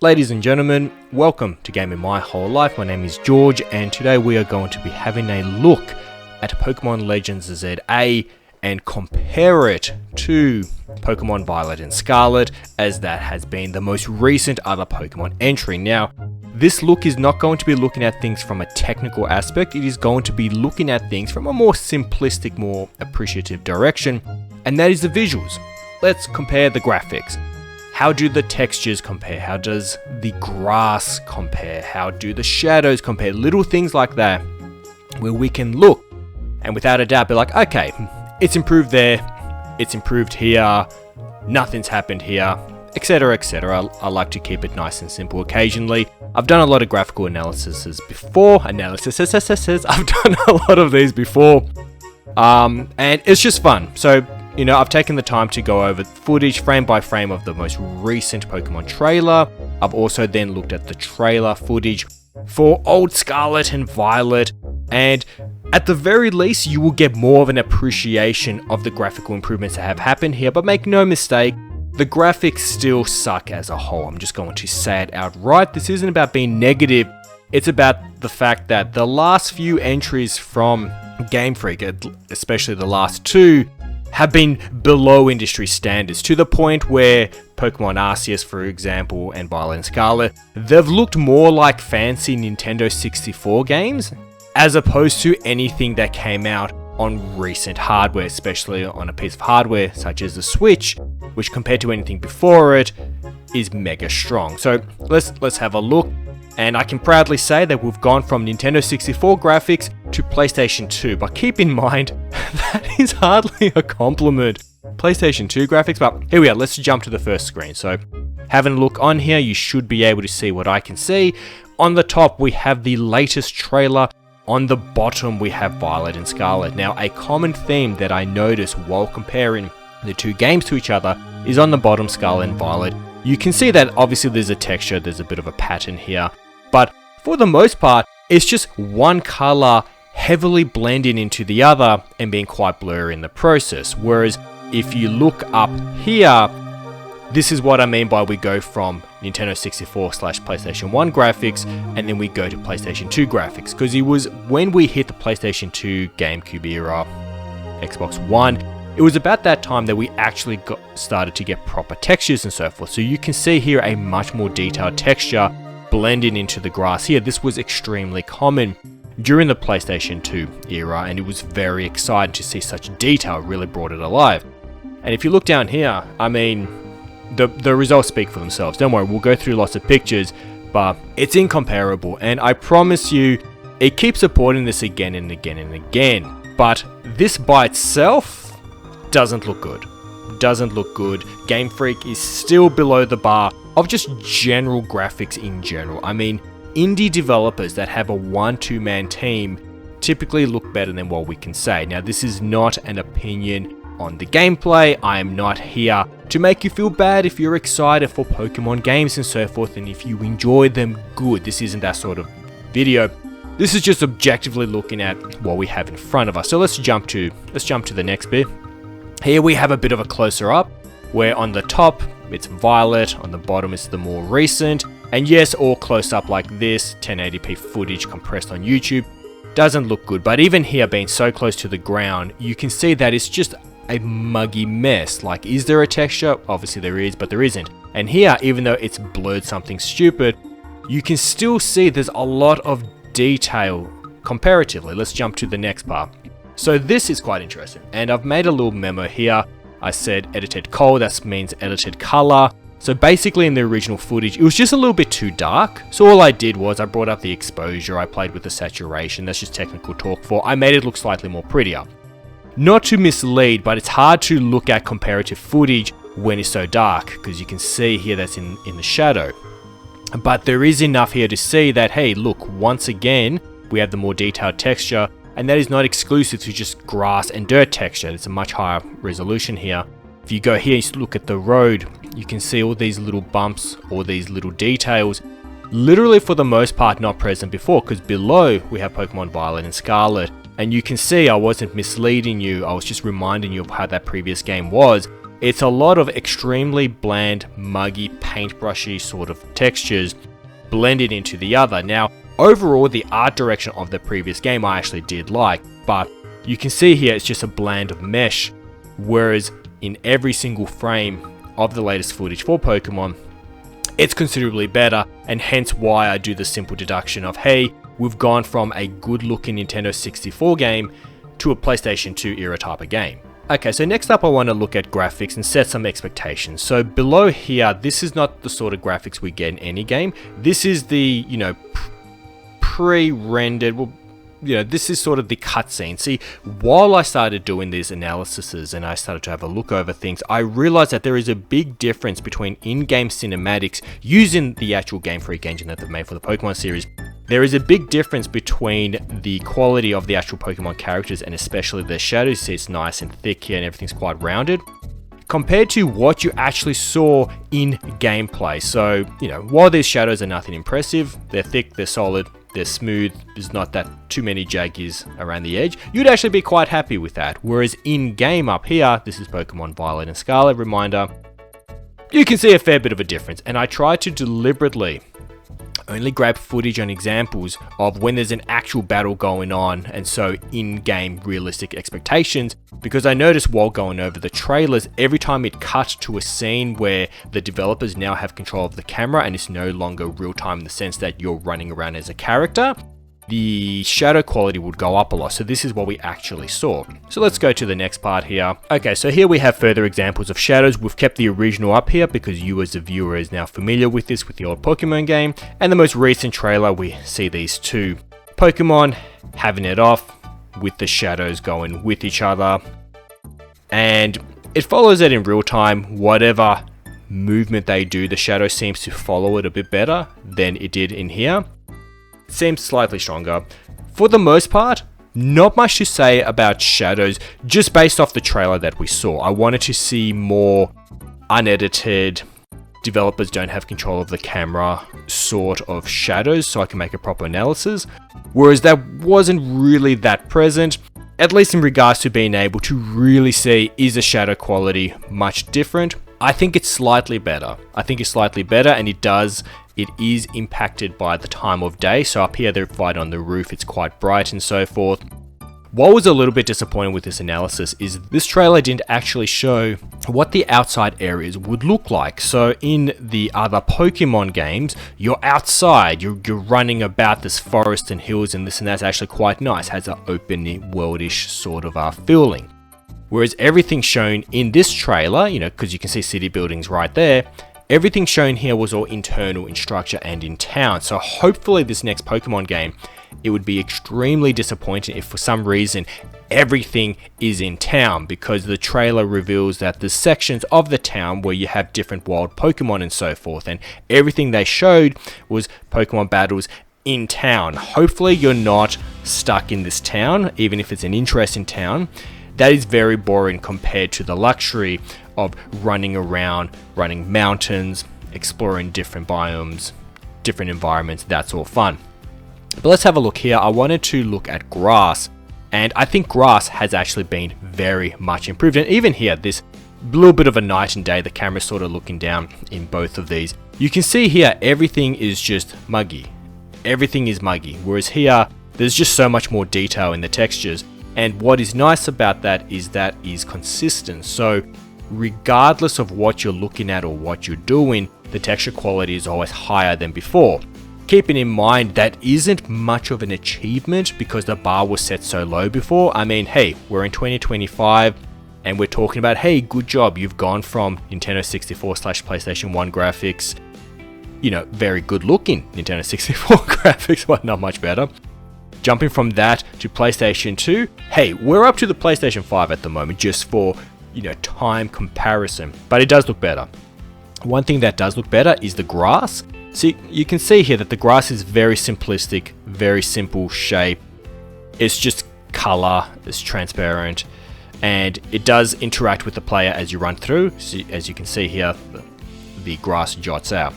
Ladies and gentlemen, welcome to Gaming My Whole Life. My name is George, and today we are going to be having a look at Pokemon Legends ZA and compare it to Pokemon Violet and Scarlet, as that has been the most recent other Pokemon entry. Now, this look is not going to be looking at things from a technical aspect, it is going to be looking at things from a more simplistic, more appreciative direction, and that is the visuals. Let's compare the graphics. How do the textures compare? How does the grass compare? How do the shadows compare? Little things like that, where we can look and without a doubt be like, okay, it's improved there, it's improved here, nothing's happened here, etc, etc. I like to keep it nice and simple occasionally. I've done a lot of graphical analyses before. I've done a lot of these before. And it's just fun. So, you know, I've taken the time to go over footage frame by frame of the most recent Pokemon trailer. I've also then looked at the trailer footage for old Scarlet and Violet, and at the very least you will get more of an appreciation of the graphical improvements that have happened here. But make no mistake, the graphics still suck as a whole. I'm just going to say it outright. This isn't about being negative, it's about the fact that the last few entries from Game Freak, especially the last two, have been below industry standards, to the point where Pokemon Arceus, for example, and Violet and Scarlet, they've looked more like fancy Nintendo 64 games, as opposed to anything that came out on recent hardware, especially on a piece of hardware such as the Switch, which compared to anything before it, is mega strong. So let's have a look. And I can proudly say that we've gone from Nintendo 64 graphics to PlayStation 2, but keep in mind, that is hardly a compliment. PlayStation 2 graphics, but here we are, let's jump to the first screen. So, having a look on here, you should be able to see what I can see. On the top, we have the latest trailer. On the bottom, we have Violet and Scarlet. Now, a common theme that I noticed while comparing the two games to each other is on the bottom, Scarlet and Violet. You can see that obviously there's a texture, there's a bit of a pattern here. But for the most part, it's just one color heavily blending into the other and being quite blurry in the process. Whereas if you look up here, this is what I mean by we go from Nintendo 64 / PlayStation 1 graphics and then we go to PlayStation 2 graphics. Because it was when we hit the PlayStation 2, GameCube era, Xbox One, it was about that time that we actually started to get proper textures and so forth. So you can see here a much more detailed texture blending into the grass here. This was extremely common during the PlayStation 2 era, and it was very exciting to see such detail. It really brought it alive. And if you look down here, I mean, the results speak for themselves. Don't worry, we'll go through lots of pictures, but it's incomparable, and I promise you, it keeps supporting this again and again and again. But this by itself doesn't look good. Doesn't look good. Game Freak is still below the bar of just general graphics in general. I mean, indie developers that have a 1-2 man team typically look better than what we can say. Now, this is not an opinion on the gameplay. I am not here to make you feel bad if you're excited for Pokemon games and so forth, and if you enjoy them, good. This isn't that sort of video. This is just objectively looking at what we have in front of us. So let's jump to the next bit. Here we have a bit of a closer up, where on the top it's Violet, on the bottom it's the more recent, and yes, all close up like this, 1080p footage compressed on YouTube, doesn't look good. But even here, being so close to the ground, you can see that it's just a muggy mess. Like, is there a texture? Obviously there is, but there isn't. And here, even though it's blurred something stupid, you can still see there's a lot of detail comparatively. Let's jump to the next part. So this is quite interesting, and I've made a little memo here. I said edited color, that means edited color. So basically in the original footage, it was just a little bit too dark. So all I did was I brought up the exposure, I played with the saturation, that's just technical talk for, I made it look slightly more prettier. Not to mislead, but it's hard to look at comparative footage when it's so dark, because you can see here that's in the shadow. But there is enough here to see that, hey, look, once again, we have the more detailed texture, and that is not exclusive to just grass and dirt texture. It's a much higher resolution here. If you go here and look at the road, you can see all these little bumps, all these little details, literally for the most part not present before, because below we have Pokemon Violet and Scarlet. And you can see I wasn't misleading you, I was just reminding you of how that previous game was. It's a lot of extremely bland, muggy, paintbrushy sort of textures blended into the other. Now, overall, the art direction of the previous game I actually did like, but you can see here it's just a blend of mesh, whereas in every single frame of the latest footage for Pokemon, it's considerably better, and hence why I do the simple deduction of, hey, we've gone from a good looking Nintendo 64 game to a PlayStation 2 era type of game. Okay, so next up I want to look at graphics and set some expectations. So below here, this is not the sort of graphics we get in any game. This is the, pre-rendered, well, this is sort of the cutscene. See, while I started doing these analyses and I started to have a look over things, I realized that there is a big difference between in-game cinematics using the actual Game Freak engine that they've made for the Pokemon series. There is a big difference between the quality of the actual Pokemon characters and especially their shadows. See, it's nice and thick here and everything's quite rounded, compared to what you actually saw in gameplay. So, while these shadows are nothing impressive, they're thick, they're solid, they're smooth, there's not that too many jaggies around the edge, you'd actually be quite happy with that. Whereas in-game up here, this is Pokemon Violet and Scarlet, reminder, you can see a fair bit of a difference. And I try to deliberately only grab footage and examples of when there's an actual battle going on, and so in-game realistic expectations, because I noticed while going over the trailers, every time it cut to a scene where the developers now have control of the camera and it's no longer real-time in the sense that you're running around as a character, the shadow quality would go up a lot. So this is what we actually saw. So let's go to the next part here. Okay, so here we have further examples of shadows. We've kept the original up here because you as a viewer is now familiar with this with the old Pokemon game. And the most recent trailer, we see these two Pokemon having it off with the shadows going with each other. And it follows it in real time. Whatever movement they do, the shadow seems to follow it a bit better than it did in here. Seems slightly stronger. For the most part, not much to say about shadows, just based off the trailer that we saw. I wanted to see more unedited, developers don't have control of the camera sort of shadows so I can make a proper analysis. Whereas that wasn't really that present, at least in regards to being able to really see, is the shadow quality much different? I think it's slightly better. And it is impacted by the time of day. So up here, they're fighting on the roof, it's quite bright and so forth. What was a little bit disappointing with this analysis is this trailer didn't actually show what the outside areas would look like. So in the other Pokemon games, you're outside, you're running about this forest and hills and this and that's actually quite nice. Has an open worldish sort of feeling. Whereas everything shown in this trailer, because you can see city buildings right there, everything shown here was all internal in structure and in town. So hopefully this next Pokemon game, it would be extremely disappointing if for some reason everything is in town, because the trailer reveals that there's sections of the town where you have different wild Pokemon and so forth, and everything they showed was Pokemon battles in town. Hopefully you're not stuck in this town, even if it's an interesting town. That is very boring compared to the luxury of running around, running mountains, exploring different biomes, different environments. That's all fun. But let's have a look here. I wanted to look at grass, and I think grass has actually been very much improved. And even here, this little bit of a night and day, the camera's sort of looking down in both of these. You can see here, everything is just muggy. Everything is muggy. Whereas here, there's just so much more detail in the textures. And what is nice about that is consistent. So regardless of what you're looking at or what you're doing, the texture quality is always higher than before. Keeping in mind that isn't much of an achievement because the bar was set so low before. I mean, hey, we're in 2025 and we're talking about, hey, good job. You've gone from Nintendo 64/PlayStation 1 graphics, very good looking Nintendo 64 graphics, but not much better. Jumping from that to PlayStation 2, hey, we're up to the PlayStation 5 at the moment, just for, time comparison. But it does look better. One thing that does look better is the grass. So you can see here that the grass is very simplistic, very simple shape. It's just color, it's transparent, and it does interact with the player as you run through. So as you can see here, the grass jots out.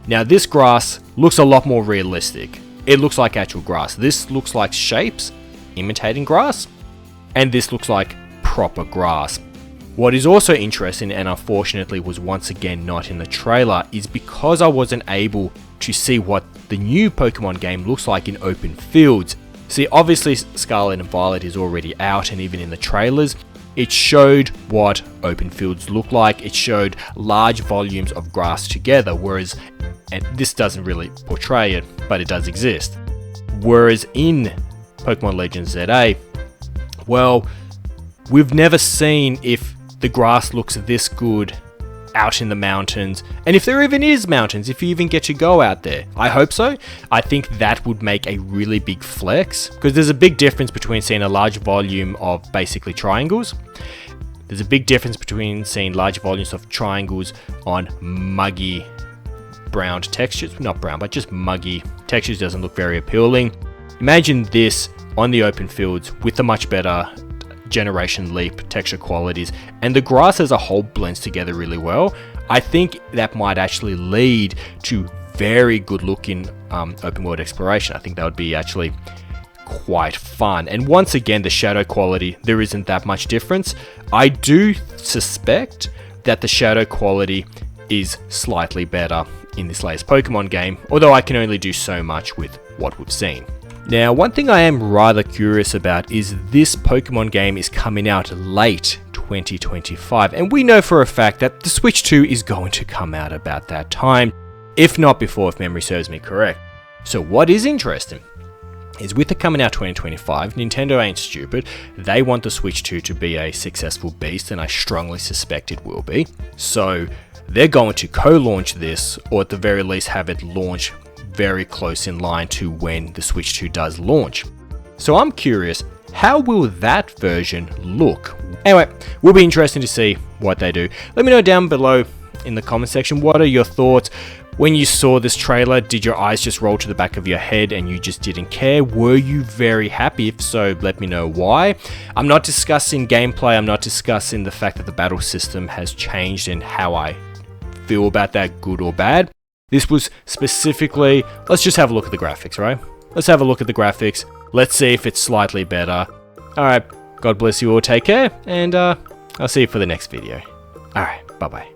Now this grass looks a lot more realistic. It looks like actual grass. This looks like shapes imitating grass, and this looks like proper grass. What is also interesting, and unfortunately was once again not in the trailer, is because I wasn't able to see what the new Pokemon game looks like in open fields. See, obviously Scarlet and Violet is already out, and even in the trailers, it showed what open fields look like. It showed large volumes of grass together, whereas, and this doesn't really portray it, but it does exist. Whereas in Pokemon Legends ZA, well, we've never seen if the grass looks this good out in the mountains, and if there even is mountains, if you even get to go out there. I hope so. I think that would make a really big flex, because there's a big difference between seeing a large volume of basically triangles. There's a big difference between seeing large volumes of triangles on muggy brown textures, not brown, but just muggy textures. Doesn't look very appealing. Imagine this on the open fields with a much better generation leap texture qualities, and the grass as a whole blends together really well. I think that might actually lead to very good looking open world exploration. I think that would be actually quite fun. And once again, the shadow quality, there isn't that much difference. I do suspect that the shadow quality is slightly better in this latest Pokemon game, although I can only do so much with what we've seen. Now, one thing I am rather curious about is this Pokemon game is coming out late 2025, and we know for a fact that the Switch 2 is going to come out about that time, if not before, if memory serves me correct. So what is interesting is with it coming out 2025, Nintendo ain't stupid. They want the Switch 2 to be a successful beast, and I strongly suspect it will be. So they're going to co-launch this, or at the very least have it launch very close in line to when the Switch 2 does launch. So I'm curious, how will that version look? Anyway, will be interesting to see what they do. Let me know down below in the comment section, what are your thoughts? When you saw this trailer, did your eyes just roll to the back of your head and you just didn't care? Were you very happy? If so, let me know why. I'm not discussing gameplay, I'm not discussing the fact that the battle system has changed and how I feel about that, good or bad. This was specifically, let's just have a look at the graphics, right? Let's have a look at the graphics. Let's see if it's slightly better. Alright, God bless you all, take care, and I'll see you for the next video. Alright, bye bye.